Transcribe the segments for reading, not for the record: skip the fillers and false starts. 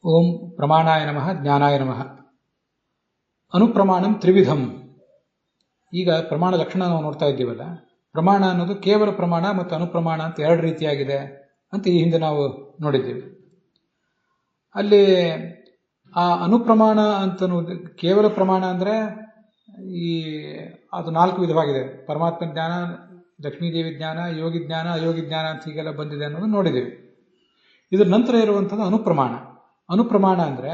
ಓಂ ಪ್ರಮಾಣಾಯ ನಮಃ ಜ್ಞಾನಾಯ ನಮಃ. ಅನುಪ್ರಮಾಣಂ ತ್ರಿವಿಧಂ. ಈಗ ಪ್ರಮಾಣ ಲಕ್ಷಣ ನಾವು ನೋಡ್ತಾ ಇದ್ದೀವಲ್ಲ, ಪ್ರಮಾಣ ಅನ್ನೋದು ಕೇವಲ ಪ್ರಮಾಣ ಮತ್ತು ಅನುಪ್ರಮಾಣ ಅಂತ ಎರಡು ರೀತಿಯಾಗಿದೆ ಅಂತ ಈ ಹಿಂದೆ ನಾವು ನೋಡಿದ್ದೀವಿ. ಅಲ್ಲಿ ಆ ಅನುಪ್ರಮಾಣ ಅಂತ ಕೇವಲ ಪ್ರಮಾಣ ಅಂದರೆ ಅದು 4 ವಿಧವಾಗಿದೆ. ಪರಮಾತ್ಮ ಜ್ಞಾನ, ಲಕ್ಷ್ಮೀದೇವಿ ಜ್ಞಾನ, ಯೋಗಿ ಜ್ಞಾನ, ಅಯೋಗಿ ಜ್ಞಾನ ಅಂತ ಹೀಗೆಲ್ಲ ಬಂದಿದೆ ಅನ್ನೋದು ನೋಡಿದ್ದೀವಿ. ಇದರ ನಂತರ ಇರುವಂಥದ್ದು ಅನುಪ್ರಮಾಣ. ಅನುಪ್ರಮಾಣ ಅಂದರೆ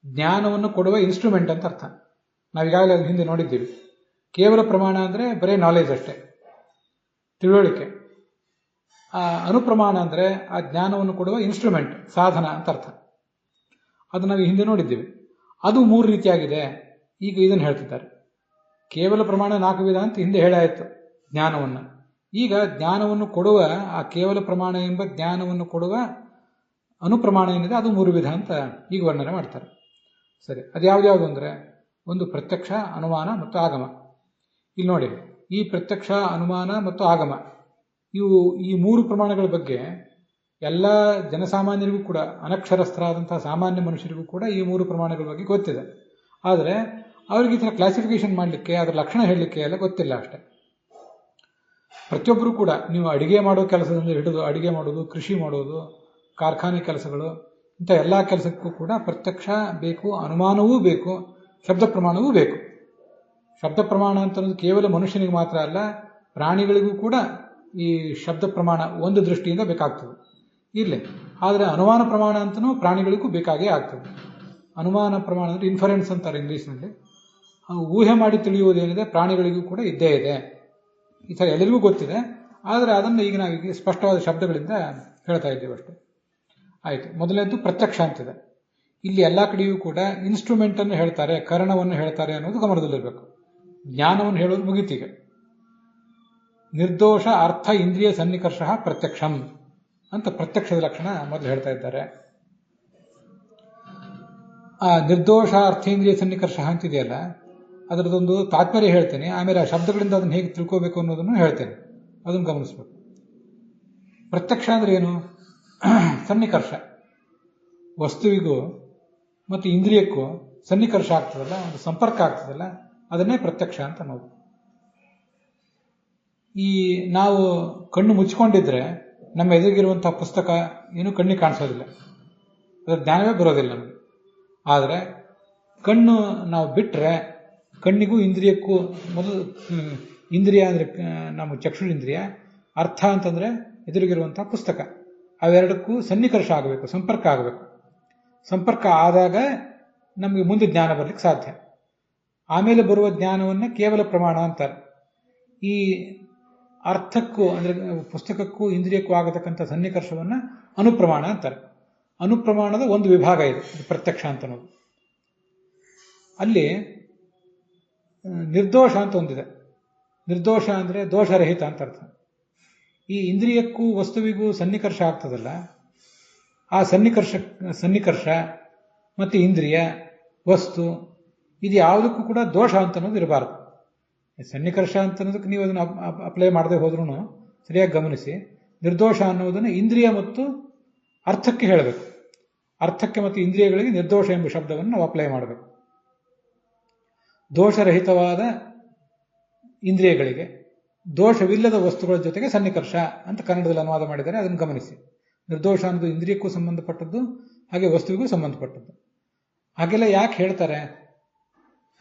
ಜ್ಞಾನವನ್ನು ಕೊಡುವ ಇನ್ಸ್ಟ್ರೂಮೆಂಟ್ ಅಂತ ಅರ್ಥ. ನಾವೀಗಾಗಲೇ ಅದು ಹಿಂದೆ ನೋಡಿದ್ದೀವಿ. ಕೇವಲ ಪ್ರಮಾಣ ಅಂದರೆ ಬರೀ ನಾಲೆಜ್ ಅಷ್ಟೇ, ತಿಳುವಳಿಕೆ. ಆ ಅನುಪ್ರಮಾಣ ಅಂದರೆ ಆ ಜ್ಞಾನವನ್ನು ಕೊಡುವ ಇನ್ಸ್ಟ್ರೂಮೆಂಟ್, ಸಾಧನ ಅಂತ ಅರ್ಥ. ಅದು ನಾವು ಹಿಂದೆ ನೋಡಿದ್ದೀವಿ. ಅದು 3 ರೀತಿಯಾಗಿದೆ. ಈಗ ಇದನ್ನು ಹೇಳ್ತಿದ್ದಾರೆ. ಕೇವಲ ಪ್ರಮಾಣ 4 ವಿಧ ಅಂತ ಹಿಂದೆ ಹೇಳಾಯಿತು ಜ್ಞಾನವನ್ನು. ಈಗ ಜ್ಞಾನವನ್ನು ಕೊಡುವ ಆ ಕೇವಲ ಪ್ರಮಾಣ ಎಂಬ ಜ್ಞಾನವನ್ನು ಕೊಡುವ ಅನುಪ್ರಮಾಣ ಏನಿದೆ ಅದು 3 ವಿಧ ಅಂತ ಈಗ ವರ್ಣನೆ ಮಾಡ್ತಾರೆ. ಸರಿ, ಅದು ಯಾವ್ದು ಅಂದರೆ ಒಂದು ಪ್ರತ್ಯಕ್ಷ, ಅನುಮಾನ ಮತ್ತು ಆಗಮ. ಇಲ್ಲಿ ನೋಡಿ, ಈ ಪ್ರತ್ಯಕ್ಷ, ಅನುಮಾನ ಮತ್ತು ಆಗಮ ಈ 3 ಪ್ರಮಾಣಗಳ ಬಗ್ಗೆ ಎಲ್ಲ ಜನಸಾಮಾನ್ಯರಿಗೂ ಕೂಡ, ಅನಕ್ಷರಸ್ಥರಾದಂತಹ ಸಾಮಾನ್ಯ ಮನುಷ್ಯರಿಗೂ ಕೂಡ ಈ 3 ಪ್ರಮಾಣಗಳ ಬಗ್ಗೆ ಗೊತ್ತಿದೆ. ಆದರೆ ಅವ್ರಿಗೆ ಈ ಥರ ಕ್ಲಾಸಿಫಿಕೇಶನ್ ಮಾಡಲಿಕ್ಕೆ, ಅದರ ಲಕ್ಷಣ ಹೇಳಲಿಕ್ಕೆ ಎಲ್ಲ ಗೊತ್ತಿಲ್ಲ ಅಷ್ಟೇ. ಪ್ರತಿಯೊಬ್ಬರೂ ಕೂಡ, ನೀವು ಅಡಿಗೆ ಮಾಡೋ ಕೆಲಸದಿಂದ ಹಿಡಿದು ಅಡಿಗೆ ಮಾಡೋದು, ಕೃಷಿ ಮಾಡೋದು, ಕಾರ್ಖಾನೆ ಕೆಲಸಗಳು, ಇಂಥ ಎಲ್ಲ ಕೆಲಸಕ್ಕೂ ಕೂಡ ಪ್ರತ್ಯಕ್ಷ ಬೇಕು, ಅನುಮಾನವೂ ಬೇಕು, ಶಬ್ದ ಪ್ರಮಾಣವೂ ಬೇಕು. ಶಬ್ದ ಪ್ರಮಾಣ ಅಂತನ್ನೋದು ಕೇವಲ ಮನುಷ್ಯನಿಗೆ ಮಾತ್ರ ಅಲ್ಲ, ಪ್ರಾಣಿಗಳಿಗೂ ಕೂಡ ಈ ಶಬ್ದ ಪ್ರಮಾಣ ಒಂದು ದೃಷ್ಟಿಯಿಂದ ಬೇಕಾಗ್ತದೆ ಇರಲಿ. ಆದರೆ ಅನುಮಾನ ಪ್ರಮಾಣ ಅಂತಲೂ ಪ್ರಾಣಿಗಳಿಗೂ ಬೇಕಾಗೇ ಆಗ್ತದೆ. ಅನುಮಾನ ಪ್ರಮಾಣ ಅಂದರೆ ಇನ್ಫರೆನ್ಸ್ ಅಂತಾರೆ ಇಂಗ್ಲೀಷ್ನಲ್ಲಿ. ಊಹೆ ಮಾಡಿ ತಿಳಿಯುವುದೇನಿದೆ ಪ್ರಾಣಿಗಳಿಗೂ ಕೂಡ ಇದ್ದೇ ಇದೆ. ಈ ಥರ ಎಲ್ಲರಿಗೂ ಗೊತ್ತಿದೆ. ಆದರೆ ಅದನ್ನು ಈಗ ನಾವೀಗ ಸ್ಪಷ್ಟವಾದ ಶಬ್ದಗಳಿಂದ ಹೇಳ್ತಾ ಇದ್ದೀವಿ ಅಷ್ಟೇ. ಆಯಿತು. ಮೊದಲನೇದು ಪ್ರತ್ಯಕ್ಷ ಅಂತಿದೆ. ಇಲ್ಲಿ ಎಲ್ಲ ಕಡೆಯೂ ಕೂಡ ಇನ್ಸ್ಟ್ರೂಮೆಂಟನ್ನು ಹೇಳ್ತಾರೆ, ಕರಣವನ್ನು ಹೇಳ್ತಾರೆ ಅನ್ನೋದು ಗಮನದಲ್ಲಿರಬೇಕು. ಜ್ಞಾನವನ್ನು ಹೇಳೋದು ಮುಗಿತೀಗ. ನಿರ್ದೋಷ ಅರ್ಥ ಇಂದ್ರಿಯ ಸನ್ನಿಕರ್ಷ ಪ್ರತ್ಯಕ್ಷಂ ಅಂತ ಪ್ರತ್ಯಕ್ಷದ ಲಕ್ಷಣ ಮೊದಲು ಹೇಳ್ತಾ ಇದ್ದಾರೆ. ಆ ನಿರ್ದೋಷ ಅರ್ಥೇಂದ್ರಿಯ ಸನ್ನಿಕರ್ಷ ಅಂತಿದೆಯಲ್ಲ, ಅದರದೊಂದು ತಾತ್ಪರ್ಯ ಹೇಳ್ತೇನೆ. ಆಮೇಲೆ ಆ ಶಬ್ದಗಳಿಂದ ಅದನ್ನು ಹೇಗೆ ತಿಳ್ಕೋಬೇಕು ಅನ್ನೋದನ್ನು ಹೇಳ್ತೇನೆ. ಅದನ್ನು ಗಮನಿಸಬೇಕು. ಪ್ರತ್ಯಕ್ಷ ಅಂದ್ರೆ ಏನು? ಸನ್ನಿಕರ್ಷ. ವಸ್ತುವಿಗೂ ಮತ್ತು ಇಂದ್ರಿಯಕ್ಕೂ ಸನ್ನಿಕರ್ಷ ಆಗ್ತದಲ್ಲ, ಒಂದು ಸಂಪರ್ಕ ಆಗ್ತದಲ್ಲ, ಅದನ್ನೇ ಪ್ರತ್ಯಕ್ಷ ಅಂತ ಅನ್ನೋದು. ನಾವು ಕಣ್ಣು ಮುಚ್ಕೊಂಡಿದ್ರೆ ನಮ್ಮ ಎದುರಿಗಿರುವಂತಹ ಪುಸ್ತಕ ಏನೂ ಕಣ್ಣಿಗೆ ಕಾಣಿಸೋದಿಲ್ಲ, ಅದರ ಜ್ಞಾನವೇ ಬರೋದಿಲ್ಲ ನಮಗೆ. ಆದರೆ ಕಣ್ಣು ನಾವು ಬಿಟ್ಟರೆ ಕಣ್ಣಿಗೂ ಇಂದ್ರಿಯಕ್ಕೂ ಮೊದಲು ಇಂದ್ರಿಯ ಅಂದರೆ ನಮ್ಮ ಚಕ್ಷುರಿಂದ್ರಿಯ, ಅರ್ಥ ಅಂತಂದರೆ ಎದುರಿಗಿರುವಂತಹ ಪುಸ್ತಕ, ಅವೆರಡಕ್ಕೂ ಸನ್ನಿಕರ್ಷ ಆಗಬೇಕು, ಸಂಪರ್ಕ ಆಗಬೇಕು. ಸಂಪರ್ಕ ಆದಾಗ ನಮಗೆ ಮುಂದೆ ಜ್ಞಾನ ಬರಲಿಕ್ಕೆ ಸಾಧ್ಯ. ಆಮೇಲೆ ಬರುವ ಜ್ಞಾನವನ್ನು ಕೇವಲ ಪ್ರಮಾಣ ಅಂತಾರೆ. ಈ ಅರ್ಥಕ್ಕೂ ಅಂದರೆ ಪುಸ್ತಕಕ್ಕೂ ಇಂದ್ರಿಯಕ್ಕೂ ಆಗತಕ್ಕಂಥ ಸನ್ನಿಕರ್ಷವನ್ನು ಅನುಪ್ರಮಾಣ ಅಂತಾರೆ. ಅನುಪ್ರಮಾಣದ ಒಂದು ವಿಭಾಗ ಇದು ಪ್ರತ್ಯಕ್ಷ ಅಂತ ಅನ್ನೋದು. ಅಲ್ಲಿ ನಿರ್ದೋಷ ಅಂತ ಒಂದಿದೆ. ನಿರ್ದೋಷ ಅಂದರೆ ದೋಷರಹಿತ ಅಂತ ಅರ್ಥ. ಈ ಇಂದ್ರಿಯಕ್ಕೂ ವಸ್ತುವಿಗೂ ಸನ್ನಿಕರ್ಷ ಆಗ್ತದಲ್ಲ, ಆ ಸನ್ನಿಕರ್ಷ ಮತ್ತು ಇಂದ್ರಿಯ, ವಸ್ತು, ಇದು ಯಾವುದಕ್ಕೂ ಕೂಡ ದೋಷ ಅಂತ ಅನ್ನೋದು ಇರಬಾರ್ದು. ಸನ್ನಿಕರ್ಷ ಅಂತ ಅನ್ನೋದಕ್ಕೆ ನೀವು ಅದನ್ನು ಅಪ್ಲೈ ಮಾಡದೆ ಹೋದ್ರೂ ಸರಿಯಾಗಿ ಗಮನಿಸಿ. ನಿರ್ದೋಷ ಅನ್ನೋದನ್ನು ಇಂದ್ರಿಯ ಮತ್ತು ಅರ್ಥಕ್ಕೆ ಹೇಳಬೇಕು. ಅರ್ಥಕ್ಕೆ ಮತ್ತು ಇಂದ್ರಿಯಗಳಿಗೆ ನಿರ್ದೋಷ ಎಂಬ ಶಬ್ದವನ್ನು ನಾವು ಅಪ್ಲೈ ಮಾಡಬೇಕು. ದೋಷರಹಿತವಾದ ಇಂದ್ರಿಯಗಳಿಗೆ, ದೋಷವಿಲ್ಲದ ವಸ್ತುಗಳ ಜೊತೆಗೆ ಸನ್ನಿಕರ್ಷ ಅಂತ ಕನ್ನಡದಲ್ಲಿ ಅನುವಾದ ಮಾಡಿದ್ದಾರೆ. ಅದನ್ನು ಗಮನಿಸಿ. ನಿರ್ದೋಷ ಅನ್ನೋದು ಇಂದ್ರಿಯಕ್ಕೂ ಸಂಬಂಧಪಟ್ಟದ್ದು, ಹಾಗೆ ವಸ್ತುವಿಗೂ ಸಂಬಂಧಪಟ್ಟದ್ದು. ಹಾಗೆಲ್ಲ ಯಾಕೆ ಹೇಳ್ತಾರೆ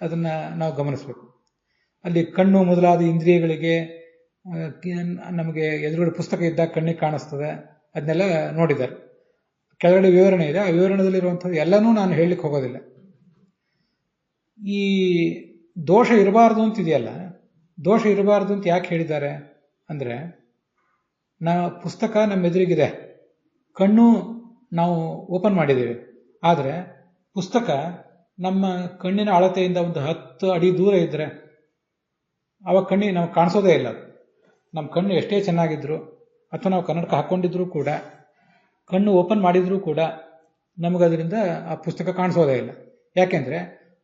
ಅದನ್ನು ನಾವು ಗಮನಿಸಬೇಕು. ಅಲ್ಲಿ ಕಣ್ಣು ಮೊದಲಾದ ಇಂದ್ರಿಯಗಳಿಗೆ ನಮಗೆ ಎದುರುಗಡೆ ಪುಸ್ತಕ ಇದ್ದಾಗ ಕಣ್ಣಿಗೆ ಕಾಣಿಸ್ತದೆ, ಅದನ್ನೆಲ್ಲ ನೋಡಿದ್ದಾರೆ. ಕೆಳಗಡೆ ವಿವರಣೆ ಇದೆ, ಆ ವಿವರಣೆದಲ್ಲಿರುವಂಥದ್ದು ಎಲ್ಲನೂ ನಾನು ಹೇಳಲಿಕ್ಕೆ ಹೋಗೋದಿಲ್ಲ. ಈ ದೋಷ ಇರಬಾರ್ದು ಅಂತಿದೆಯಲ್ಲ, ದೋಷ ಇರಬಾರ್ದು ಅಂತ ಯಾಕೆ ಹೇಳಿದ್ದಾರೆ ಅಂದರೆ, ಪುಸ್ತಕ ನಮ್ಮ ಎದುರಿಗಿದೆ, ಕಣ್ಣು ನಾವು ಓಪನ್ ಮಾಡಿದ್ದೇವೆ, ಆದರೆ ಪುಸ್ತಕ ನಮ್ಮ ಕಣ್ಣಿನ ಅಳತೆಯಿಂದ ಒಂದು 10 ಅಡಿ ದೂರ ಇದ್ದರೆ ಆವಾಗ ಕಣ್ಣಿಗೆ ನಾವು ಕಾಣಿಸೋದೇ ಇಲ್ಲ. ನಮ್ಮ ಕಣ್ಣು ಎಷ್ಟೇ ಚೆನ್ನಾಗಿದ್ರು ಅಥವಾ ನಾವು ಕನ್ನಡಕ ಹಾಕ್ಕೊಂಡಿದ್ರೂ ಕೂಡ, ಕಣ್ಣು ಓಪನ್ ಮಾಡಿದ್ರೂ ಕೂಡ ನಮಗದರಿಂದ ಆ ಪುಸ್ತಕ ಕಾಣಿಸೋದೇ ಇಲ್ಲ. ಯಾಕೆಂದರೆ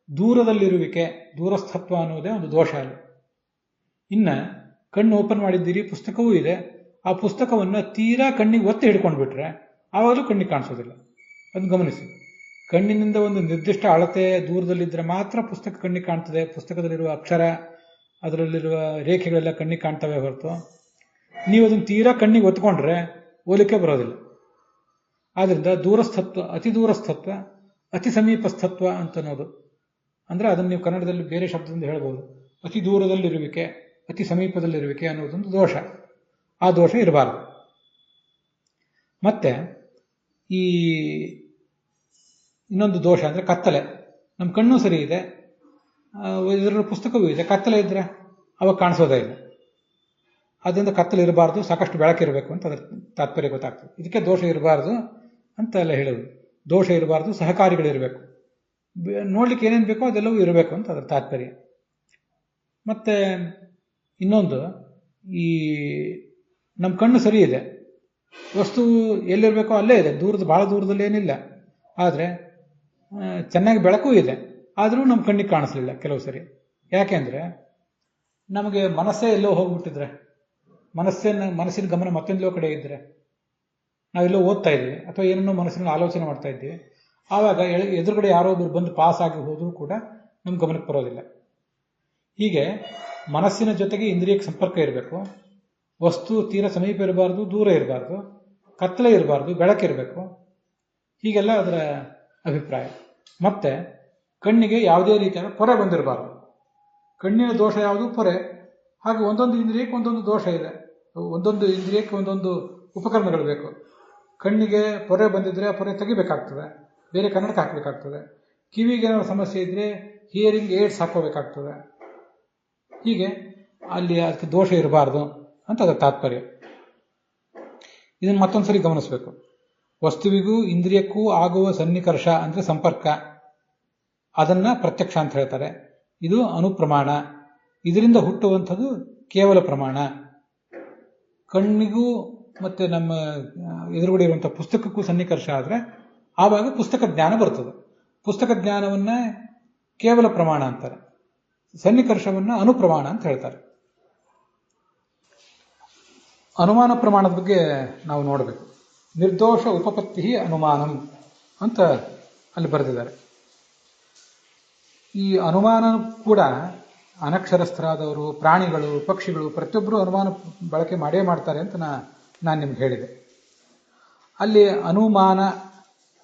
ದೂರದಲ್ಲಿರುವಿಕೆ, ದೂರಸ್ಥತ್ವ ಅನ್ನೋದೇ ಒಂದು ದೋಷ ಅಲ್ಲಿ. ಇನ್ನು ಕಣ್ಣು ಓಪನ್ ಮಾಡಿದ್ದೀರಿ, ಪುಸ್ತಕವೂ ಇದೆ, ಆ ಪುಸ್ತಕವನ್ನು ತೀರಾ ಕಣ್ಣಿಗೆ ಒತ್ತಿ ಹಿಡ್ಕೊಂಡು ಬಿಟ್ರೆ ಆವಾಗಲೂ ಕಣ್ಣಿಗೆ ಕಾಣಿಸೋದಿಲ್ಲ. ಅದನ್ನು ಗಮನಿಸಿ. ಕಣ್ಣಿನಿಂದ ಒಂದು ನಿರ್ದಿಷ್ಟ ಅಳತೆ ದೂರದಲ್ಲಿದ್ದರೆ ಮಾತ್ರ ಪುಸ್ತಕ ಕಣ್ಣಿಗೆ ಕಾಣ್ತದೆ. ಪುಸ್ತಕದಲ್ಲಿರುವ ಅಕ್ಷರ, ಅದರಲ್ಲಿರುವ ರೇಖೆಗಳೆಲ್ಲ ಕಣ್ಣಿಗೆ ಕಾಣ್ತವೆ ಹೊರತು ನೀವು ಅದನ್ನು ತೀರಾ ಕಣ್ಣಿಗೆ ಒತ್ಕೊಂಡ್ರೆ ಹೋಲಿಕೆ ಬರೋದಿಲ್ಲ. ಆದ್ರಿಂದ ದೂರಸ್ಥತ್ವ, ಅತಿ ದೂರಸ್ಥತ್ವ, ಅತಿ ಸಮೀಪಸ್ಥತ್ವ ಅಂತ ಅನ್ನೋದು. ಅಂದ್ರೆ ಅದನ್ನು ನೀವು ಕನ್ನಡದಲ್ಲಿ ಬೇರೆ ಶಬ್ದದಿಂದ ಹೇಳ್ಬೋದು. ಅತಿ ದೂರದಲ್ಲಿರುವಿಕೆ, ಅತಿ ಸಮೀಪದಲ್ಲಿರುವಿಕೆ ಅನ್ನೋದೊಂದು ದೋಷ. ಆ ದೋಷ ಇರಬಾರದು. ಮತ್ತೆ ಈ ಇನ್ನೊಂದು ದೋಷ ಅಂದ್ರೆ ಕತ್ತಲೆ. ನಮ್ಮ ಕಣ್ಣು ಸರಿ ಇದೆ, ಇದರ ಪುಸ್ತಕವೂ ಇದೆ, ಕತ್ತಲೆ ಇದ್ರೆ ಅವಾಗ ಕಾಣಿಸೋದೇ ಇಲ್ಲ. ಅದರಿಂದ ಕತ್ತಲೆ ಇರಬಾರ್ದು, ಸಾಕಷ್ಟು ಬೆಳಕಿರಬೇಕು ಅಂತ ಅದರ ತಾತ್ಪರ್ಯ ಗೊತ್ತಾಗ್ತದೆ. ಇದಕ್ಕೆ ದೋಷ ಇರಬಾರ್ದು ಅಂತ ಎಲ್ಲ ಹೇಳೋದು. ದೋಷ ಇರಬಾರ್ದು, ಸಹಕಾರಿಗಳಿರಬೇಕು, ನೋಡ್ಲಿಕ್ಕೆ ಏನೇನು ಬೇಕೋ ಅದೆಲ್ಲವೂ ಇರಬೇಕು ಅಂತ ಅದರ ತಾತ್ಪರ್ಯ. ಮತ್ತೆ ಇನ್ನೊಂದು, ಈ ನಮ್ಮ ಕಣ್ಣು ಸರಿ ಇದೆ, ವಸ್ತು ಎಲ್ಲಿರಬೇಕೋ ಅಲ್ಲೇ ಇದೆ, ಬಹಳ ದೂರದಲ್ಲಿ ಏನಿಲ್ಲ. ಆದರೆ ಚೆನ್ನಾಗಿ ಬೆಳಕು ಇದೆ, ಆದರೂ ನಮ್ಮ ಕಣ್ಣಿಗೆ ಕಾಣಿಸ್ಲಿಲ್ಲ ಕೆಲವು ಸರಿ. ಯಾಕೆಂದ್ರೆ ನಮಗೆ ಮನಸ್ಸೇ ಎಲ್ಲೋ ಹೋಗ್ಬಿಟ್ಟಿದ್ರೆ, ಮನಸ್ಸಿನ ಗಮನ ಮತ್ತೊಂದೋ ಕಡೆ ಇದ್ರೆ, ನಾವೆಲ್ಲೋ ಓದ್ತಾ ಇದ್ವಿ ಅಥವಾ ಏನನ್ನೋ ಮನಸ್ಸಿನ ಆಲೋಚನೆ ಮಾಡ್ತಾ ಇದ್ವಿ, ಆವಾಗ ಎದುರುಗಡೆ ಯಾರೋ ಒಬ್ರು ಬಂದು ಪಾಸ್ ಆಗಿ ಹೋದರೂ ಕೂಡ ನಮ್ಮ ಗಮನಕ್ಕೆ ಬರೋದಿಲ್ಲ. ಹೀಗೆ ಮನಸ್ಸಿನ ಜೊತೆಗೆ ಇಂದ್ರಿಯಕ್ಕೆ ಸಂಪರ್ಕ ಇರಬೇಕು. ವಸ್ತು ತೀರ ಸಮೀಪ ಇರಬಾರ್ದು, ದೂರ ಇರಬಾರ್ದು, ಕತ್ತಲೆ ಇರಬಾರ್ದು, ಬೆಳಕಿರಬೇಕು. ಹೀಗೆಲ್ಲ ಅದರ ಅಭಿಪ್ರಾಯ. ಮತ್ತೆ ಕಣ್ಣಿಗೆ ಯಾವುದೇ ರೀತಿಯ ಪೊರೆ ಬಂದಿರಬಾರ್ದು. ಕಣ್ಣಿನ ದೋಷ ಯಾವುದು? ಪೊರೆ. ಹಾಗೆ ಒಂದೊಂದು ಇಂದ್ರಿಯಕ್ಕೆ ಒಂದೊಂದು ದೋಷ ಇದೆ, ಒಂದೊಂದು ಇಂದ್ರಿಯಕ್ಕೆ ಒಂದೊಂದು ಉಪಕರಣಗಳು ಬೇಕು. ಕಣ್ಣಿಗೆ ಪೊರೆ ಬಂದಿದ್ರೆ ಆ ಪೊರೆ ತೆಗಿಬೇಕಾಗ್ತದೆ, ಬೇರೆ ಕನ್ನಡಕ ಹಾಕಬೇಕಾಗ್ತದೆ. ಕಿವಿಗೆ ಏನಾದ್ರು ಸಮಸ್ಯೆ ಇದ್ರೆ ಹಿಯರಿಂಗ್ ಏಡ್ಸ್ ಹಾಕೋಬೇಕಾಗ್ತದೆ. ಹೀಗೆ ಅಲ್ಲಿ ಅದಕ್ಕೆ ದೋಷ ಇರಬಾರ್ದು ಅಂತ ಅದರ ತಾತ್ಪರ್ಯ. ಇದನ್ನು ಮತ್ತೊಂದ್ಸರಿ ಗಮನಿಸಬೇಕು. ವಸ್ತುವಿಗೂ ಇಂದ್ರಿಯಕ್ಕೂ ಆಗುವ ಸನ್ನಿಕರ್ಷ ಅಂದ್ರೆ ಸಂಪರ್ಕ, ಅದನ್ನ ಪ್ರತ್ಯಕ್ಷ ಅಂತ ಹೇಳ್ತಾರೆ. ಇದು ಅನುಪ್ರಮಾಣ. ಇದರಿಂದ ಹುಟ್ಟುವಂಥದ್ದು ಕೇವಲ ಪ್ರಮಾಣ. ಕಣ್ಣಿಗೂ ಮತ್ತೆ ನಮ್ಮ ಎದುರುಗಡೆ ಇರುವಂತಹ ಪುಸ್ತಕಕ್ಕೂ ಸನ್ನಿಕರ್ಷ ಆದ್ರೆ ಆವಾಗ ಪುಸ್ತಕ ಜ್ಞಾನ ಬರ್ತದೆ. ಪುಸ್ತಕ ಜ್ಞಾನವನ್ನ ಕೇವಲ ಪ್ರಮಾಣ ಅಂತಾರೆ, ಸನ್ನಿಕರ್ಷವನ್ನ ಅನುಪ್ರಮಾಣ ಅಂತ ಹೇಳ್ತಾರೆ. ಅನುಮಾನ ಪ್ರಮಾಣದ ಬಗ್ಗೆ ನಾವು ನೋಡಬೇಕು. ನಿರ್ದೋಷ ಉಪಪತ್ತಿ ಅನುಮಾನಂ ಅಂತ ಅಲ್ಲಿ ಬರೆದಿದ್ದಾರೆ. ಈ ಅನುಮಾನ ಕೂಡ ಅನಕ್ಷರಸ್ಥರಾದವರು, ಪ್ರಾಣಿಗಳು, ಪಕ್ಷಿಗಳು ಪ್ರತಿಯೊಬ್ಬರು ಅನುಮಾನ ಬಳಕೆ ಮಾಡೇ ಮಾಡ್ತಾರೆ ಅಂತ ನಾನು ನಿಮ್ಗೆ ಹೇಳಿದೆ. ಅಲ್ಲಿ ಅನುಮಾನ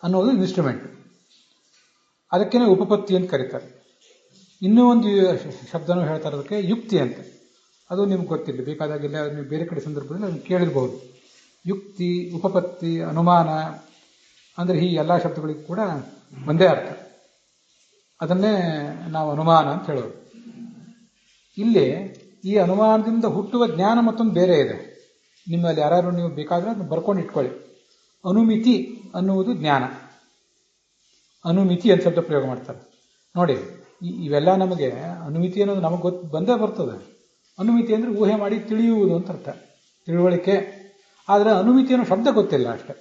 ಅನ್ನೋದು ಇನ್ಸ್ಟ್ರೂಮೆಂಟ್, ಅದಕ್ಕೇನೆ ಉಪಪತ್ತಿ ಅಂತ ಕರೀತಾರೆ. ಇನ್ನೂ ಒಂದು ಶಬ್ದನೂ ಹೇಳ್ತಾರೆ ಅದಕ್ಕೆ, ಯುಕ್ತಿ ಅಂತ. ಅದು ನಿಮ್ಗೆ ಗೊತ್ತಿಲ್ಲ, ಬೇಕಾದಾಗಿಲ್ಲ, ನೀವು ಬೇರೆ ಕಡೆ ಸಂದರ್ಭದಲ್ಲಿ ಅದನ್ನು ಕೇಳಿರ್ಬಹುದು. ಯುಕ್ತಿ, ಉಪಪತ್ತಿ, ಅನುಮಾನ ಅಂದರೆ ಈ ಎಲ್ಲ ಶಬ್ದಗಳಿಗೂ ಕೂಡ ಒಂದೇ ಅರ್ಥ. ಅದನ್ನೇ ನಾವು ಅನುಮಾನ ಅಂತ ಹೇಳೋದು. ಇಲ್ಲಿ ಈ ಅನುಮಾನದಿಂದ ಹುಟ್ಟುವ ಜ್ಞಾನ ಮತ್ತೊಂದು ಬೇರೆ ಇದೆ. ನಿಮ್ಮಲ್ಲಿ ಯಾರು ನೀವು ಬೇಕಾದ್ರೆ ಅದನ್ನು ಬರ್ಕೊಂಡು ಇಟ್ಕೊಳ್ಳಿ. ಅನುಮಿತಿ ಅನ್ನುವುದು ಜ್ಞಾನ. ಅನುಮಿತಿ ಅಂತ ಶಬ್ದ ಪ್ರಯೋಗ ಮಾಡ್ತಾರೆ ನೋಡಿ. ಇವೆಲ್ಲ ನಮಗೆ ಅನುಮಿತಿ ಅನ್ನೋದು ನಮಗೆ ಬಂದೇ ಬರ್ತದೆ. ಅನುಮಿತಿ ಅಂದ್ರೆ ಊಹೆ ಮಾಡಿ ತಿಳಿಯುವುದು ಅಂತ ಅರ್ಥ, ತಿಳುವಳಿಕೆ. ಆದರೆ ಅನುಮಿತಿ ಅನ್ನೋ ಶಬ್ದ ಗೊತ್ತಿಲ್ಲ ಅಷ್ಟೆ.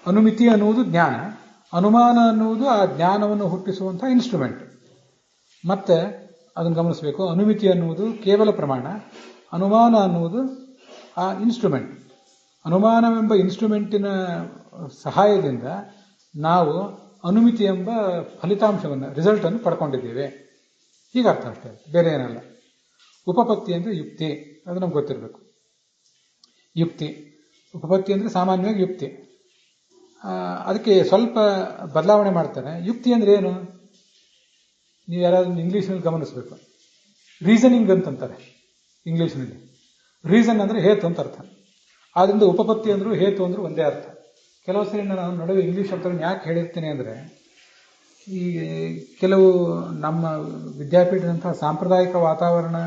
ಅನುಮಿತಿ ಅನ್ನುವುದು ಜ್ಞಾನ, ಅನುಮಾನ ಅನ್ನುವುದು ಆ ಜ್ಞಾನವನ್ನು ಹುಟ್ಟಿಸುವಂತಹ ಇನ್ಸ್ಟ್ರೂಮೆಂಟ್. ಮತ್ತೆ ಅದನ್ನು ಗಮನಿಸಬೇಕು. ಅನುಮಿತಿ ಅನ್ನುವುದು ಕೇವಲ ಪ್ರಮಾಣ, ಅನುಮಾನ ಅನ್ನುವುದು ಆ ಇನ್ಸ್ಟ್ರೂಮೆಂಟ್. ಅನುಮಾನವೆಂಬ ಇನ್ಸ್ಟ್ರೂಮೆಂಟಿನ ಸಹಾಯದಿಂದ ನಾವು ಅನುಮಿತಿ ಎಂಬ ಫಲಿತಾಂಶವನ್ನು, ರಿಸಲ್ಟ್ ಅನ್ನು ಪಡ್ಕೊಂಡಿದ್ದೇವೆ. ಹೀಗರ್ಥ ಅಷ್ಟೇ, ಬೇರೆ ಏನಲ್ಲ. ಉಪಪತ್ತಿ ಅಂದರೆ ಯುಕ್ತಿ, ಅದು ನಮ್ಗೆ ಗೊತ್ತಿರಬೇಕು. ಯುಕ್ತಿ, ಉಪಪತ್ತಿ ಅಂದರೆ ಸಾಮಾನ್ಯವಾಗಿ ಯುಕ್ತಿ. ಅದಕ್ಕೆ ಸ್ವಲ್ಪ ಬದಲಾವಣೆ ಮಾಡ್ತಾರೆ. ಯುಕ್ತಿ ಅಂದ್ರೆ ಏನು? ನೀವು ಯಾರಾದ್ರೂ ಇಂಗ್ಲೀಷ್ನಲ್ಲಿ ಗಮನಿಸಬೇಕು. ರೀಸನಿಂಗ್ ಅಂತಂತಾರೆ ಇಂಗ್ಲೀಷ್ನಲ್ಲಿ. ರೀಸನ್ ಅಂದರೆ ಹೇತು ಅಂತ ಅರ್ಥ. ಆದ್ರಿಂದ ಉಪಪತ್ತಿ ಅಂದ್ರೂ ಹೇತು ಅಂದ್ರೂ ಒಂದೇ ಅರ್ಥ. ಕೆಲವು ಸರಿ ನಾನು ನಡುವೆ ಇಂಗ್ಲೀಷ್ ಶಬ್ದಗಳನ್ನು ಯಾಕೆ ಹೇಳಿರ್ತೀನಿ ಅಂದರೆ, ಈ ಕೆಲವು ನಮ್ಮ ವಿದ್ಯಾಪೀಠದಂತಹ ಸಾಂಪ್ರದಾಯಿಕ ವಾತಾವರಣ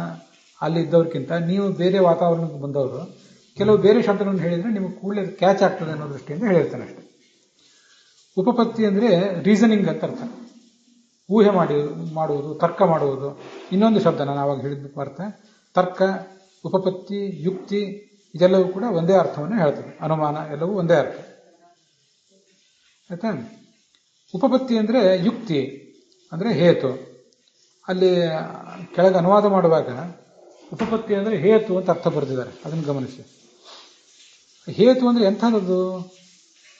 ಅಲ್ಲಿ ಇದ್ದವ್ರಿಗಿಂತ ನೀವು ಬೇರೆ ವಾತಾವರಣಕ್ಕೆ ಬಂದವರು ಕೆಲವು ಬೇರೆ ಶಬ್ದಗಳನ್ನು ಹೇಳಿದರೆ ನಿಮಗೆ ಕೂಡಲೇ ಕ್ಯಾಚ್ ಆಗ್ತದೆ ಅನ್ನೋ ದೃಷ್ಟಿಯಿಂದ ಹೇಳಿರ್ತಾನೆ ಅಷ್ಟೆ. ಉಪಪತ್ತಿ ಅಂದರೆ ರೀಸನಿಂಗ್ ಅಂತ ಅರ್ಥ, ಊಹೆ ಮಾಡುವುದು, ತರ್ಕ ಮಾಡುವುದು. ಇನ್ನೊಂದು ಶಬ್ದ ನಾನು ಆವಾಗ ಹೇಳಿದ್ದು ಅರ್ಥ, ತರ್ಕ, ಉಪಪತ್ತಿ, ಯುಕ್ತಿ ಇದೆಲ್ಲವೂ ಕೂಡ ಒಂದೇ ಅರ್ಥವನ್ನು ಹೇಳ್ತದೆ. ಅನುಮಾನ ಎಲ್ಲವೂ ಒಂದೇ ಅರ್ಥ ಆಯ್ತಾ. ಉಪಪತ್ತಿ ಅಂದರೆ ಯುಕ್ತಿ ಅಂದರೆ ಹೇತು. ಅಲ್ಲಿ ಕೆಳಗೆ ಅನುವಾದ ಮಾಡುವಾಗ ಉಪಪತ್ತಿ ಅಂದರೆ ಹೇತು ಅಂತ ಅರ್ಥ ಬರೆದಿದ್ದಾರೆ, ಅದನ್ನು ಗಮನಿಸಿ. ಹೇತು ಅಂದರೆ ಎಂಥದ್ದು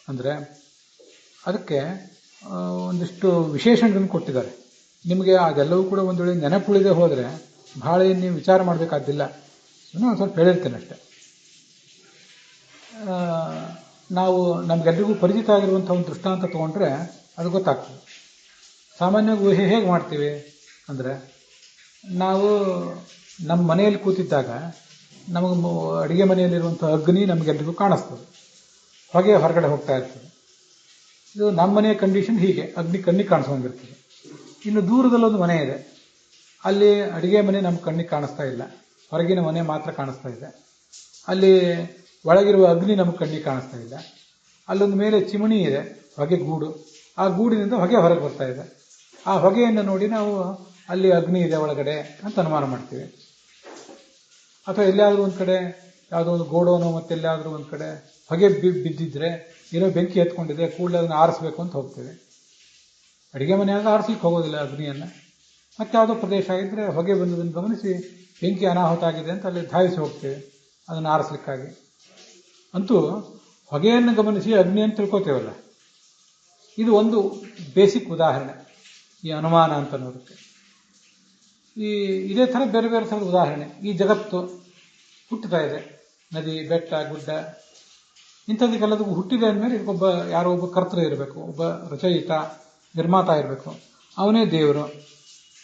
ಅಂದರೆ ಅದಕ್ಕೆ ಒಂದಿಷ್ಟು ವಿಶೇಷಣಗಳನ್ನು ಕೊಟ್ಟಿದ್ದಾರೆ. ನಿಮಗೆ ಅದೆಲ್ಲವೂ ಕೂಡ ಒಂದು ವೇಳೆ ನೆನಪುಳಿದೆ ಹೋದರೆ ಬಹಳ ಏನು ನೀವು ವಿಚಾರ ಮಾಡಬೇಕಾದ್ದಿಲ್ಲ. ಒಂದು ಸ್ವಲ್ಪ ಹೇಳಿರ್ತೇನೆ ಅಷ್ಟೆ. ನಾವು ನಮಗೆಲ್ಲರಿಗೂ ಪರಿಚಿತ ಆಗಿರುವಂಥ ಒಂದು ದೃಷ್ಟಾಂತ ತೊಗೊಂಡ್ರೆ ಅದು ಗೊತ್ತಾಗ್ತದೆ. ಸಾಮಾನ್ಯವಾಗಿ ಊಹೆ ಹೇಗೆ ಮಾಡ್ತೀವಿ ಅಂದರೆ, ನಾವು ನಮ್ಮ ಮನೆಯಲ್ಲಿ ಕೂತಿದ್ದಾಗ ನಮಗೆ ಅಡುಗೆ ಮನೆಯಲ್ಲಿರುವಂಥ ಅಗ್ನಿ ನಮಗೆಲ್ಲರಿಗೂ ಕಾಣಿಸ್ತದೆ, ಹೊಗೆ ಹೊರಗಡೆ ಹೋಗ್ತಾ ಇರ್ತದೆ. ಇದು ನಮ್ಮ ಮನೆಯ ಕಂಡೀಷನ್ ಹೀಗೆ, ಅಗ್ನಿ ಕಣ್ಣಿಗೆ ಕಾಣಿಸ್ಕೊಂಡಿರ್ತದೆ. ಇನ್ನು ದೂರದಲ್ಲೊಂದು ಮನೆ ಇದೆ, ಅಲ್ಲಿ ಅಡುಗೆ ಮನೆ ನಮ್ಮ ಕಣ್ಣಿಗೆ ಕಾಣಿಸ್ತಾ ಇಲ್ಲ, ಹೊರಗಿನ ಮನೆ ಮಾತ್ರ ಕಾಣಿಸ್ತಾ ಇದೆ. ಅಲ್ಲಿ ಒಳಗಿರುವ ಅಗ್ನಿ ನಮಗೆ ಕಣ್ಣಿಗೆ ಕಾಣಿಸ್ತಾ ಇಲ್ಲ. ಅಲ್ಲೊಂದು ಮೇಲೆ ಚಿಮಣಿ ಇದೆ, ಹೊಗೆ ಗೂಡು, ಆ ಗೂಡಿನಿಂದ ಹೊಗೆ ಹೊರಗೆ ಬರ್ತಾ ಇದೆ. ಆ ಹೊಗೆಯನ್ನು ನೋಡಿ ನಾವು ಅಲ್ಲಿ ಅಗ್ನಿ ಇದೆ ಒಳಗಡೆ ಅಂತ ಅನುಮಾನ ಮಾಡ್ತೀವಿ. ಅಥವಾ ಎಲ್ಲಾದರೂ ಒಂದು ಕಡೆ ಯಾವುದೋ ಒಂದು ಗೋಡೋನೋ ಮತ್ತೆಲ್ಲಾದರೂ ಒಂದು ಕಡೆ ಹೊಗೆ ಬಿದ್ದಿದ್ರೆ ಏನೋ ಬೆಂಕಿ ಎತ್ಕೊಂಡಿದೆ, ಕೂಡಲೇ ಅದನ್ನು ಆರಿಸ್ಬೇಕು ಅಂತ ಹೋಗ್ತೇವೆ. ಅಡುಗೆ ಮನೆಯಾಗ ಆರಿಸ್ಲಿಕ್ಕೆ ಹೋಗೋದಿಲ್ಲ ಅಗ್ನಿಯನ್ನು. ಮತ್ತೆ ಯಾವುದೋ ಪ್ರದೇಶ ಆಗಿದ್ದರೆ ಹೊಗೆ ಬಂದದನ್ನು ಗಮನಿಸಿ ಬೆಂಕಿ ಅನಾಹುತ ಆಗಿದೆ ಅಂತ ಅಲ್ಲಿ ಧಾವಿಸಿ ಹೋಗ್ತೇವೆ ಅದನ್ನು ಆರಿಸ್ಲಿಕ್ಕಾಗಿ. ಅಂತೂ ಹೊಗೆಯನ್ನು ಗಮನಿಸಿ ಅಗ್ನಿಯನ್ನು ತಿಳ್ಕೋತೇವಲ್ಲ, ಇದು ಒಂದು ಬೇಸಿಕ್ ಉದಾಹರಣೆ ಈ ಅನುಮಾನ ಅಂತ ಅನ್ನೋದಕ್ಕೆ. ಇದೇ ಥರ ಬೇರೆ ಬೇರೆ ಥರದ ಉದಾಹರಣೆ. ಈ ಜಗತ್ತು ಹುಟ್ಟುತ್ತಾ ಇದೆ, ನದಿ, ಬೆಟ್ಟ, ಗುಡ್ಡ, ಇಂಥದಕ್ಕೆಲ್ಲದಕ್ಕೂ ಹುಟ್ಟಿದೆ ಅಂದಮೇಲೆ ಇದಕ್ಕೊಬ್ಬ ಯಾರೋ ಒಬ್ಬ ಕರ್ತೃ ಇರಬೇಕು, ಒಬ್ಬ ರಚಯಿತ, ನಿರ್ಮಾತ ಇರಬೇಕು, ಅವನೇ ದೇವರು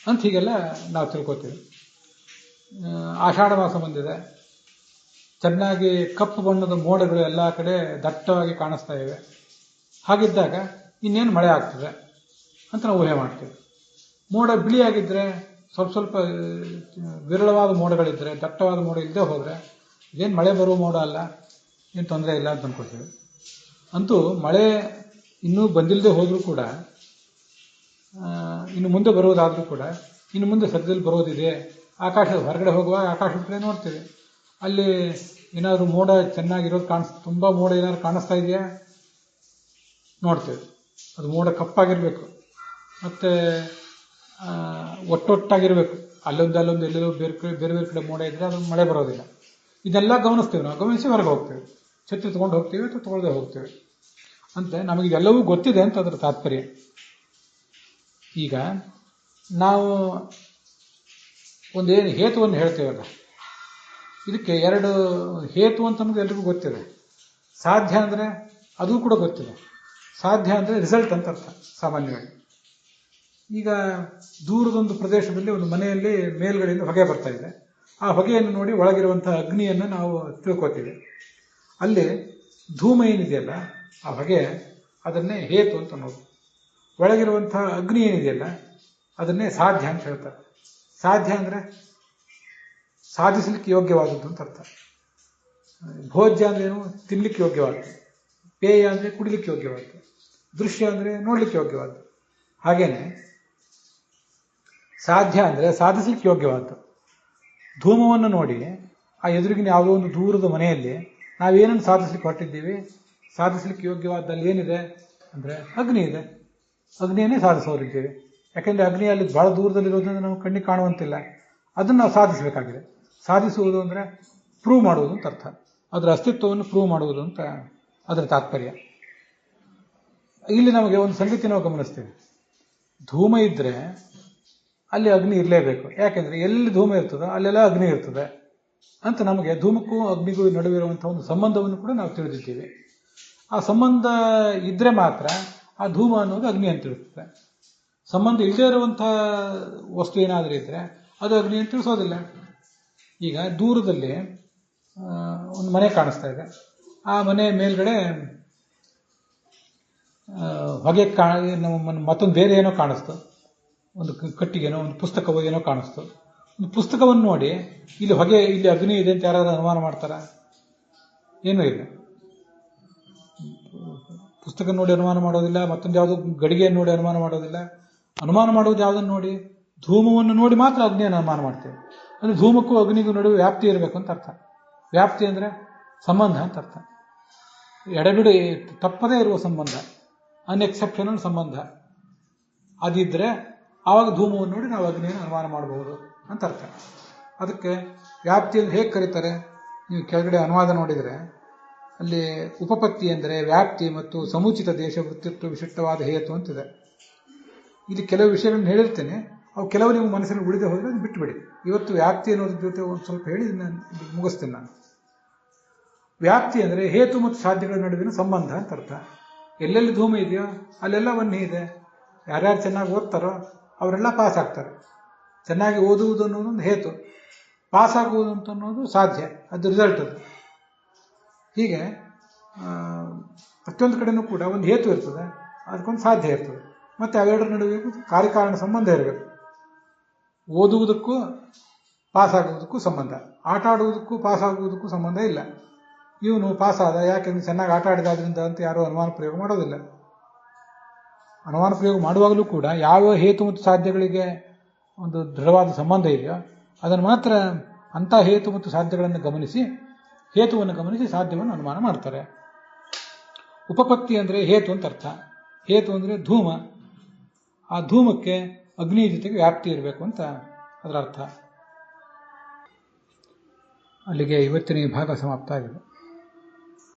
ಅಂತ ಹೀಗೆಲ್ಲ ನಾವು ತಿಳ್ಕೊತೀವಿ. ಆಷಾಢ ಮಾಸ ಬಂದಿದೆ, ಚೆನ್ನಾಗಿ ಕಪ್ಪು ಬಣ್ಣದ ಮೋಡಗಳು ಎಲ್ಲ ಕಡೆ ದಟ್ಟವಾಗಿ ಕಾಣಿಸ್ತಾ ಇವೆ. ಹಾಗಿದ್ದಾಗ ಇನ್ನೇನು ಮಳೆ ಆಗ್ತದೆ ಅಂತ ನಾವು ಊಹೆ ಮಾಡ್ತೀವಿ. ಮೋಡ ಬಿಳಿಯಾಗಿದ್ದರೆ, ಸ್ವಲ್ಪ ಸ್ವಲ್ಪ ವಿರಳವಾದ ಮೋಡಗಳಿದ್ದರೆ, ದಟ್ಟವಾದ ಮೋಡ ಇಲ್ಲದೆ ಹೋದರೆ ಇದೇನು ಮಳೆ ಬರುವ ಮೋಡ ಅಲ್ಲ, ಏನು ತೊಂದರೆ ಇಲ್ಲ ಅಂತ ಅಂದ್ಕೊಳ್ತೀವಿ. ಅಂತೂ ಮಳೆ ಇನ್ನೂ ಬಂದಿಲ್ಲದೆ ಹೋದರೂ ಕೂಡ, ಇನ್ನು ಮುಂದೆ ಬರೋದಾದರೂ ಕೂಡ, ಇನ್ನು ಮುಂದೆ ಸದ್ಯದಲ್ಲಿ ಬರೋದಿದೆ. ಆಕಾಶದ ಹೊರಗಡೆ ಹೋಗುವಾಗ ಆಕಾಶದ ಕಡೆ ನೋಡ್ತೀವಿ, ಅಲ್ಲಿ ಏನಾದರೂ ಮೋಡ ಚೆನ್ನಾಗಿರೋದು ತುಂಬ ಮೋಡ ಏನಾದ್ರು ಕಾಣಿಸ್ತಾ ಇದೆಯಾ ನೋಡ್ತೇವೆ. ಅದು ಮೋಡ ಕಪ್ಪಾಗಿರಬೇಕು, ಮತ್ತು ಒಟ್ಟೊಟ್ಟಾಗಿರಬೇಕು. ಅಲ್ಲೊಂದು ಎಲ್ಲೆಲ್ಲೋ ಬೇರೆ ಬೇರೆ ಕಡೆ ಮೋಡ ಇದ್ದರೆ ಅದು ಮಳೆ ಬರೋದಿಲ್ಲ. ಇದೆಲ್ಲ ಗಮನಿಸ್ತೀವಿ. ನಾವು ಗಮನಿಸಿ ಹೊರಗೆ ಹೋಗ್ತೇವೆ, ಛತ್ರಿ ತೊಗೊಂಡು ಹೋಗ್ತೀವಿ ಅಥವಾ ತೊಗೊಳ್ಳದೆ ಹೋಗ್ತೇವೆ. ಅಂತ ನಮಗಿದೆಲ್ಲವೂ ಗೊತ್ತಿದೆ ಅಂತ ಅದರ ತಾತ್ಪರ್ಯ. ಈಗ ನಾವು ಒಂದೇನು ಹೇತುವನ್ನು ಹೇಳ್ತೇವಲ್ಲ, ಇದಕ್ಕೆ ಎರಡು ಹೇತು ಅಂತ ನಮಗೆ ಎಲ್ರಿಗೂ ಗೊತ್ತಿದೆ. ಸಾಧ್ಯ ಅಂದರೆ ಅದು ಕೂಡ ಗೊತ್ತಿದೆ. ಸಾಧ್ಯ ಅಂದರೆ ರಿಸಲ್ಟ್ ಅಂತ ಅರ್ಥ ಸಾಮಾನ್ಯವಾಗಿ. ಈಗ ದೂರದೊಂದು ಪ್ರದೇಶದಲ್ಲಿ ಒಂದು ಮನೆಯಲ್ಲಿ ಮೇಲ್ಗಡೆಯಿಂದ ಹೊಗೆ ಬರ್ತಾ ಇದೆ. ಆ ಹೊಗೆಯನ್ನು ನೋಡಿ ಒಳಗಿರುವಂತಹ ಅಗ್ನಿಯನ್ನು ನಾವು ತಿಳ್ಕೊತೀವಿ. ಅಲ್ಲಿ ಧೂಮ ಏನಿದೆಯಲ್ಲ, ಆ ಹೊಗೆ, ಅದನ್ನೇ ಹೇತು ಅಂತ ಅನ್ನೋದು. ಒಳಗಿರುವಂತಹ ಅಗ್ನಿ ಏನಿದೆಯಲ್ಲ, ಅದನ್ನೇ ಸಾಧ್ಯ ಅಂತ ಹೇಳ್ತಾರೆ. ಸಾಧ್ಯ ಅಂದರೆ ಸಾಧಿಸಲಿಕ್ಕೆ ಯೋಗ್ಯವಾದದ್ದು ಅಂತ ಅರ್ಥ. ಭೋಜ್ಯ ಅಂದ್ರೇನು? ತಿನ್ನಲಿಕ್ಕೆ ಯೋಗ್ಯವಾದ್ದು. ಪೇಯ ಅಂದರೆ ಕುಡಿಲಿಕ್ಕೆ ಯೋಗ್ಯವಾದ್ದು. ದೃಶ್ಯ ಅಂದರೆ ನೋಡ್ಲಿಕ್ಕೆ ಯೋಗ್ಯವಾದ್ದು. ಹಾಗೇನೆ ಸಾಧ್ಯ ಅಂದರೆ ಸಾಧಿಸಲಿಕ್ಕೆ ಯೋಗ್ಯವಾದ್ದು. ಧೂಮವನ್ನು ನೋಡಿ ಆ ಎದುರಿಗಿನ ಯಾವುದೋ ಒಂದು ದೂರದ ಮನೆಯಲ್ಲಿ ನಾವೇನನ್ನು ಸಾಧಿಸಲಿಕ್ಕೆ ಹೊರಟಿದ್ದೀವಿ, ಸಾಧಿಸಲಿಕ್ಕೆ ಯೋಗ್ಯವಾದಲ್ಲಿ ಏನಿದೆ ಅಂದರೆ ಅಗ್ನಿ ಇದೆ. ಅಗ್ನಿಯನ್ನೇ ಸಾಧಿಸೋರಿದ್ದೀವಿ. ಯಾಕೆಂದರೆ ಅಗ್ನಿ ಅಲ್ಲಿ ಬಹಳ ದೂರದಲ್ಲಿರೋದ್ರಿಂದ ನಾವು ಕಣ್ಣಿಗೆ ಕಾಣುವಂತಿಲ್ಲ. ಅದನ್ನು ನಾವು ಸಾಧಿಸಬೇಕಾಗಿದೆ. ಸಾಧಿಸುವುದು ಅಂದರೆ ಪ್ರೂವ್ ಮಾಡುವುದು ಅಂತ ಅರ್ಥ. ಅದರ ಅಸ್ತಿತ್ವವನ್ನು ಪ್ರೂವ್ ಮಾಡುವುದು ಅಂತ ಅದರ ತಾತ್ಪರ್ಯ. ಇಲ್ಲಿ ನಮಗೆ ಒಂದು ಸಂಗತಿ ನಾವು ಗಮನಿಸ್ತೇವೆ. ಧೂಮ ಇದ್ದರೆ ಅಲ್ಲಿ ಅಗ್ನಿ ಇರಲೇಬೇಕು. ಯಾಕೆಂದರೆ ಎಲ್ಲಿ ಧೂಮ ಇರ್ತದೋ ಅಲ್ಲೆಲ್ಲ ಅಗ್ನಿ ಇರ್ತದೆ ಅಂತ ನಮಗೆ ಧೂಮಕ್ಕೂ ಅಗ್ನಿಗೂ ನಡುವಿರುವಂಥ ಒಂದು ಸಂಬಂಧವನ್ನು ಕೂಡ ನಾವು ತಿಳಿದಿದ್ದೀವಿ. ಆ ಸಂಬಂಧ ಇದ್ದರೆ ಮಾತ್ರ ಆ ಧೂಮ ಅನ್ನೋದು ಅಗ್ನಿ ಅಂತ ತಿಳಿಸ್ತದೆ. ಸಂಬಂಧ ಇಲ್ಲದೇ ಇರುವಂಥ ವಸ್ತು ಏನಾದರೂ ಇದ್ದರೆ ಅದು ಅಗ್ನಿ ಅಂತ ತಿಳಿಸೋದಿಲ್ಲ. ಈಗ ದೂರದಲ್ಲಿ ಒಂದು ಮನೆ ಕಾಣಿಸ್ತಾ ಇದೆ. ಆ ಮನೆ ಮೇಲ್ಗಡೆ ಹೊಗೆ ಮತ್ತೊಂದು ಬೇರೆ ಏನೋ ಕಾಣಿಸ್ತು, ಒಂದು ಕಟ್ಟಿಗೆನೋ ಒಂದು ಪುಸ್ತಕವೋ ಏನೋ ಕಾಣಿಸ್ತು. ಒಂದು ಪುಸ್ತಕವನ್ನು ನೋಡಿ ಇಲ್ಲಿ ಹೊಗೆ, ಇಲ್ಲಿ ಅಗ್ನಿ ಇದೆ ಅಂತ ಯಾರಾದ್ರೂ ಅನುಮಾನ ಮಾಡ್ತಾರ? ಏನೂ ಇಲ್ಲ. ಪುಸ್ತಕ ನೋಡಿ ಅನುಮಾನ ಮಾಡೋದಿಲ್ಲ, ಮತ್ತೊಂದು ಯಾವುದೋ ಗಡಿಗೆಯನ್ನು ನೋಡಿ ಅನುಮಾನ ಮಾಡೋದಿಲ್ಲ. ಅನುಮಾನ ಮಾಡೋದು ಯಾವುದನ್ನು ನೋಡಿ? ಧೂಮವನ್ನು ನೋಡಿ ಮಾತ್ರ ಅಗ್ನಿಯನ್ನು ಅನುಮಾನ ಮಾಡ್ತೇವೆ. ಅಂದರೆ ಧೂಮಕ್ಕೂ ಅಗ್ನಿಗೂ ನಡುವೆ ವ್ಯಾಪ್ತಿ ಇರಬೇಕು ಅಂತ ಅರ್ಥ. ವ್ಯಾಪ್ತಿ ಅಂದರೆ ಸಂಬಂಧ ಅಂತ ಅರ್ಥ. ಎಡೆಬಿಡಿ ತಪ್ಪದೇ ಇರುವ ಸಂಬಂಧ, ಅನ್ಎಕ್ಸೆಪ್ಷನಲ್ ಸಂಬಂಧ. ಅದಿದ್ದರೆ ಆವಾಗ ಧೂಮವನ್ನು ನೋಡಿ ನಾವು ಅಗ್ನಿಯನ್ನು ಅನುಮಾನ ಮಾಡಬಹುದು ಅಂತ ಅರ್ಥ. ಅದಕ್ಕೆ ವ್ಯಾಪ್ತಿಯನ್ನು ಹೇಗೆ ಕರೀತಾರೆ? ನೀವು ಕೆಳಗಡೆ ಅನುವಾದ ನೋಡಿದರೆ ಅಲ್ಲಿ ಉಪಪತ್ತಿ ಅಂದರೆ ವ್ಯಾಪ್ತಿ ಮತ್ತು ಸಮುಚಿತ ದೇಶ ವೃತ್ತಿತ್ವ ವಿಶಿಷ್ಟವಾದ ಹೇತು ಅಂತಿದೆ. ಇಲ್ಲಿ ಕೆಲವು ವಿಷಯಗಳನ್ನು ಹೇಳಿರ್ತೇನೆ, ಅವು ಕೆಲವು ನೀವು ಮನಸ್ಸಿನಲ್ಲಿ ಉಳಿದೇ ಹೋದರೆ ಅದು ಬಿಟ್ಟುಬಿಡಿ. ಇವತ್ತು ವ್ಯಾಪ್ತಿ ಅನ್ನೋದ್ರ ಜೊತೆ ಒಂದು ಸ್ವಲ್ಪ ಹೇಳಿ ಮುಗಿಸ್ತೇನೆ ನಾನು. ವ್ಯಾಪ್ತಿ ಅಂದರೆ ಹೇತು ಮತ್ತು ಸಾಧ್ಯಗಳ ನಡುವಿನ ಸಂಬಂಧ ಅಂತ ಅರ್ಥ. ಎಲ್ಲೆಲ್ಲಿ ಧೂಮ ಇದೆಯೋ ಅಲ್ಲೆಲ್ಲ ವನ್ನಿ ಇದೆ. ಯಾರ್ಯಾರು ಚೆನ್ನಾಗಿ ಓದ್ತಾರೋ ಅವರೆಲ್ಲ ಪಾಸ್ ಆಗ್ತಾರೆ. ಚೆನ್ನಾಗಿ ಓದುವುದು ಅನ್ನೋದು ಒಂದು ಹೇತು, ಪಾಸ್ ಆಗುವುದು ಅಂತ ಅನ್ನೋದು ಸಾಧ್ಯ, ಅದು ರಿಸಲ್ಟ್. ಅದು ಹೀಗೆ ಪ್ರತಿಯೊಂದು ಕಡೆನೂ ಕೂಡ ಒಂದು ಹೇತು ಇರ್ತದೆ, ಅದಕ್ಕೊಂದು ಸಾಧ್ಯ ಇರ್ತದೆ. ಮತ್ತು ಅವೆರಡರ ನಡುವೆ ಕಾರ್ಯಕಾರಣ ಸಂಬಂಧ ಇರಬೇಕು. ಓದುವುದಕ್ಕೂ ಪಾಸ್ ಆಗುವುದಕ್ಕೂ ಸಂಬಂಧ, ಆಟ ಆಡುವುದಕ್ಕೂ ಪಾಸ್ ಆಗುವುದಕ್ಕೂ ಸಂಬಂಧ ಇಲ್ಲ. ಇವನು ಪಾಸ್ ಆದ ಯಾಕೆಂದ್ರೆ ಚೆನ್ನಾಗಿ ಆಟ ಆಡಿದಾದ್ರಿಂದ ಅಂತ ಯಾರೂ ಅನುಮಾನ ಪ್ರಯೋಗ ಮಾಡೋದಿಲ್ಲ. ಅನುಮಾನ ಪ್ರಯೋಗ ಮಾಡುವಾಗಲೂ ಕೂಡ ಯಾವ ಹೇತು ಮತ್ತು ಸಾಧ್ಯಗಳಿಗೆ ಒಂದು ದೃಢವಾದ ಸಂಬಂಧ ಇದೆಯೋ ಅದನ್ನು ಮಾತ್ರ ಅಂಥ ಹೇತು ಮತ್ತು ಸಾಧ್ಯಗಳನ್ನು ಗಮನಿಸಿ, ಹೇತುವನ್ನು ಗಮನಿಸಿ ಸಾಧ್ಯವನ್ನು ಅನುಮಾನ ಮಾಡ್ತಾರೆ. ಉಪಪತ್ತಿ ಅಂದರೆ ಹೇತು ಅಂತ ಅರ್ಥ. ಹೇತು ಅಂದರೆ ಧೂಮ. ಆ ಧೂಮಕ್ಕೆ ಅಗ್ನಿ ಜೊತೆಗೆ ವ್ಯಾಪ್ತಿ ಇರಬೇಕು ಅಂತ ಅದರ ಅರ್ಥ. ಅಲ್ಲಿಗೆ ಇವತ್ತಿನ ಈ ಭಾಗ ಸಮಾಪ್ತ ಆಗಿದೆ.